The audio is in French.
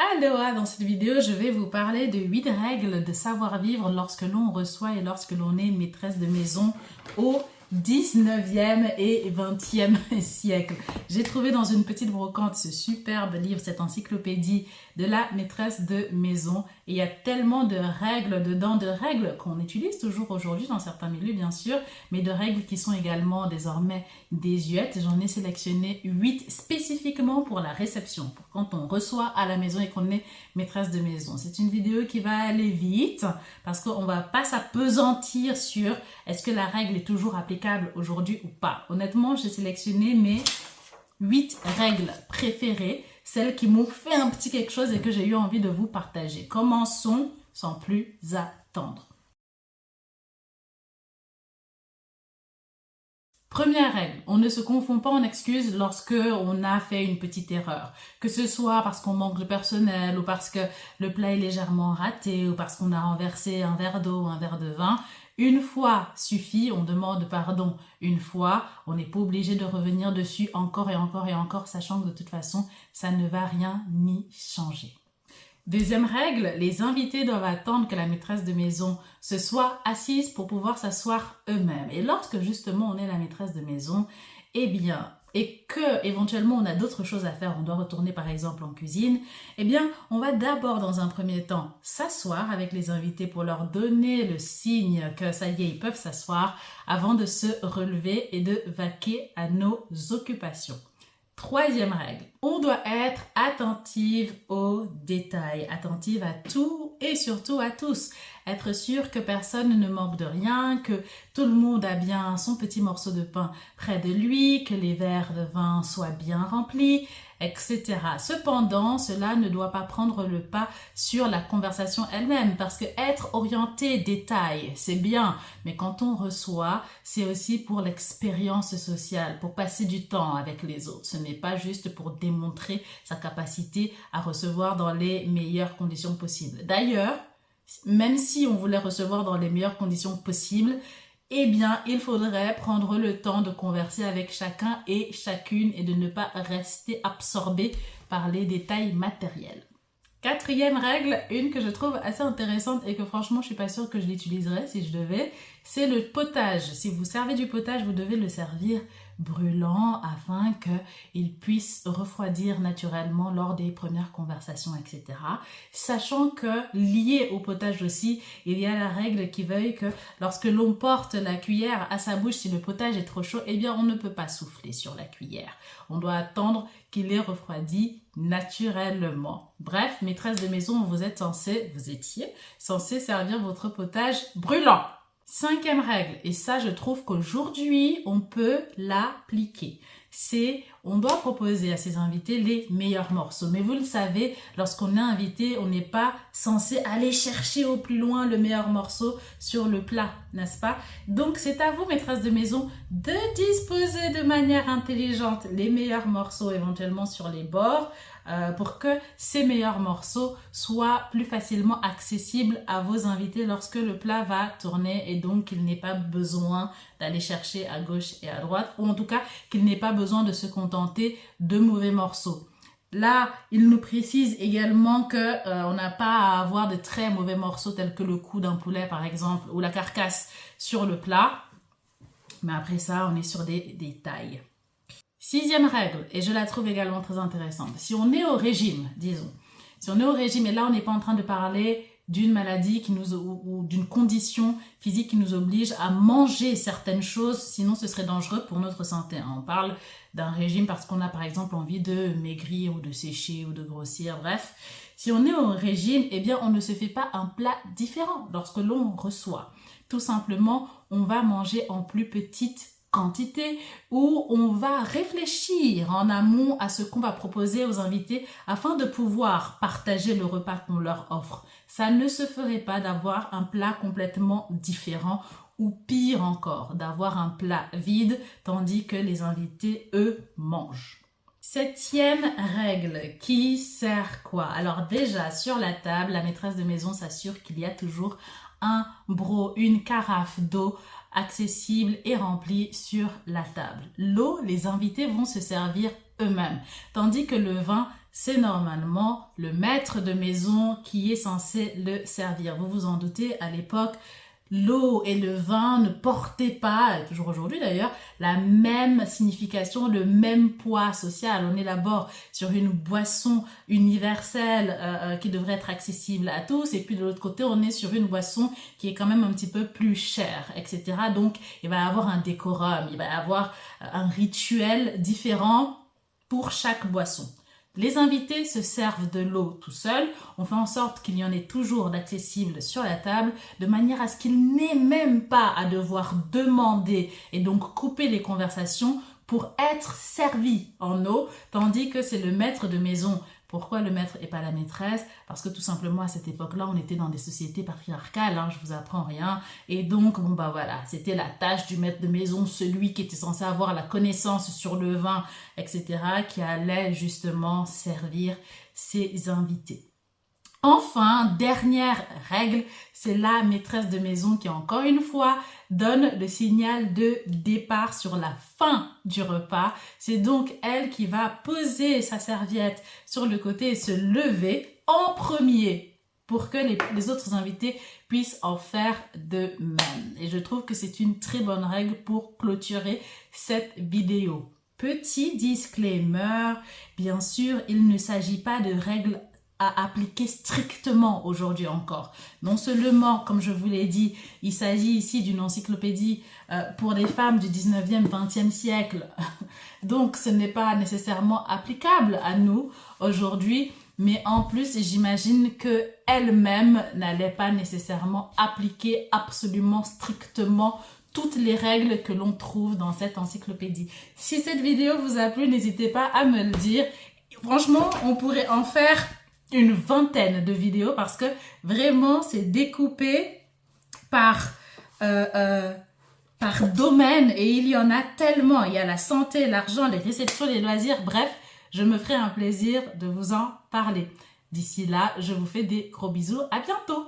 Aloha, dans cette vidéo, je vais vous parler de 8 règles de savoir-vivre lorsque l'on reçoit et lorsque l'on est maîtresse de maison au 19e et 20e siècle. J'ai trouvé dans une petite brocante ce superbe livre, cette encyclopédie de la maîtresse de maison. Et il y a tellement de règles dedans, de règles qu'on utilise toujours aujourd'hui dans certains milieux bien sûr, mais de règles qui sont également désormais désuètes. J'en ai sélectionné 8 spécifiquement pour la réception, pour quand on reçoit à la maison et qu'on est maîtresse de maison. C'est une vidéo qui va aller vite parce qu'on ne va pas s'appesantir sur est-ce que la règle est toujours applicable aujourd'hui ou pas. Honnêtement, j'ai sélectionné mes 8 règles préférées, celles qui m'ont fait un petit quelque chose et que j'ai eu envie de vous partager. Commençons sans plus attendre. Première règle, on ne se confond pas en excuses lorsque on a fait une petite erreur. Que ce soit parce qu'on manque de personnel ou parce que le plat est légèrement raté ou parce qu'on a renversé un verre d'eau ou un verre de vin. Une fois suffit, on demande pardon une fois, on n'est pas obligé de revenir dessus encore et encore et encore, sachant que de toute façon, ça ne va rien ni changer. Deuxième règle, les invités doivent attendre que la maîtresse de maison se soit assise pour pouvoir s'asseoir eux-mêmes. Et lorsque justement on est la maîtresse de maison, eh bien, et que éventuellement on a d'autres choses à faire, on doit retourner par exemple en cuisine, eh bien, on va d'abord dans un premier temps s'asseoir avec les invités pour leur donner le signe que ça y est, ils peuvent s'asseoir avant de se relever et de vaquer à nos occupations. Troisième règle, on doit être attentive aux détails, attentive à tout et surtout à tous. Être sûr que personne ne manque de rien, que tout le monde a bien son petit morceau de pain près de lui, que les verres de vin soient bien remplis, etc. Cependant, cela ne doit pas prendre le pas sur la conversation elle-même parce que être orienté détail, c'est bien, mais quand on reçoit, c'est aussi pour l'expérience sociale, pour passer du temps avec les autres. Ce n'est pas juste pour démontrer sa capacité à recevoir dans les meilleures conditions possibles. D'ailleurs, même si on voulait recevoir dans les meilleures conditions possibles, eh bien, il faudrait prendre le temps de converser avec chacun et chacune et de ne pas rester absorbé par les détails matériels. Quatrième règle, une que je trouve assez intéressante et que franchement, je suis pas sûre que je l'utiliserais si je devais, c'est le potage. Si vous servez du potage, vous devez le servir brûlant afin qu'il puisse refroidir naturellement lors des premières conversations, etc. Sachant que lié au potage aussi, il y a la règle qui veut que lorsque l'on porte la cuillère à sa bouche, si le potage est trop chaud, eh bien on ne peut pas souffler sur la cuillère. On doit attendre qu'il ait refroidi naturellement. Bref, maîtresse de maison, vous étiez censé servir votre potage brûlant. Cinquième règle, et ça je trouve qu'aujourd'hui on peut l'appliquer, c'est on doit proposer à ses invités les meilleurs morceaux. Mais vous le savez, lorsqu'on est invité, on n'est pas censé aller chercher au plus loin le meilleur morceau sur le plat, n'est-ce pas? Donc c'est à vous, maîtresse de maison, de disposer de manière intelligente les meilleurs morceaux éventuellement sur les bords, pour que ces meilleurs morceaux soient plus facilement accessibles à vos invités lorsque le plat va tourner et donc qu'il n'ait pas besoin d'aller chercher à gauche et à droite, ou en tout cas qu'il n'ait pas besoin de se contenter de mauvais morceaux. Là, il nous précise également que on n'a pas à avoir de très mauvais morceaux tels que le cou d'un poulet par exemple ou la carcasse sur le plat, mais après ça on est sur des détails. Sixième règle, et je la trouve également très intéressante, si on est au régime, disons, si on est au régime, et là on n'est pas en train de parler d'une maladie ou d'une condition physique qui nous oblige à manger certaines choses, sinon ce serait dangereux pour notre santé. On parle d'un régime parce qu'on a par exemple envie de maigrir ou de sécher ou de grossir, bref. Si on est au régime, eh bien on ne se fait pas un plat différent lorsque l'on reçoit. Tout simplement, on va manger en plus petite quantité où on va réfléchir en amont à ce qu'on va proposer aux invités afin de pouvoir partager le repas qu'on leur offre. Ça ne se ferait pas d'avoir un plat complètement différent ou pire encore, d'avoir un plat vide tandis que les invités, eux, mangent. Septième règle, qui sert quoi? Alors déjà, sur la table, la maîtresse de maison s'assure qu'il y a toujours un broc, une carafe d'eau accessible et remplie sur la table. L'eau, les invités vont se servir eux-mêmes, tandis que le vin, c'est normalement le maître de maison qui est censé le servir. Vous vous en doutez, à l'époque, l'eau et le vin ne portaient pas, et toujours aujourd'hui d'ailleurs, la même signification, le même poids social. On élabore sur une boisson universelle qui devrait être accessible à tous, et puis de l'autre côté, on est sur une boisson qui est quand même un petit peu plus chère, etc. Donc, il va y avoir un décorum, il va y avoir un rituel différent pour chaque boisson. Les invités se servent de l'eau tout seuls. On fait en sorte qu'il y en ait toujours d'accessible sur la table, de manière à ce qu'ils n'aient même pas à devoir demander et donc couper les conversations pour être servis en eau, tandis que c'est le maître de maison. Pourquoi le maître et pas la maîtresse? Parce que tout simplement à cette époque-là, on était dans des sociétés patriarcales, hein, je vous apprends rien. Et donc, bon bah voilà, c'était la tâche du maître de maison, celui qui était censé avoir la connaissance sur le vin, etc., qui allait justement servir ses invités. Enfin, dernière règle, c'est la maîtresse de maison qui, encore une fois, donne le signal de départ sur la fin du repas. C'est donc elle qui va poser sa serviette sur le côté et se lever en premier pour que les autres invités puissent en faire de même. Et je trouve que c'est une très bonne règle pour clôturer cette vidéo. Petit disclaimer, bien sûr, il ne s'agit pas de règles à appliquer strictement aujourd'hui encore. Non seulement, comme je vous l'ai dit, il s'agit ici d'une encyclopédie pour les femmes du 19e, 20e siècle. Donc, ce n'est pas nécessairement applicable à nous aujourd'hui, mais en plus, j'imagine qu'elle-même n'allait pas nécessairement appliquer absolument strictement toutes les règles que l'on trouve dans cette encyclopédie. Si cette vidéo vous a plu, n'hésitez pas à me le dire. Franchement, on pourrait en faire une vingtaine de vidéos parce que vraiment c'est découpé par domaine et il y en a tellement. Il y a la santé, l'argent, les réceptions, les loisirs, bref, je me ferai un plaisir de vous en parler. D'ici là, je vous fais des gros bisous, à bientôt.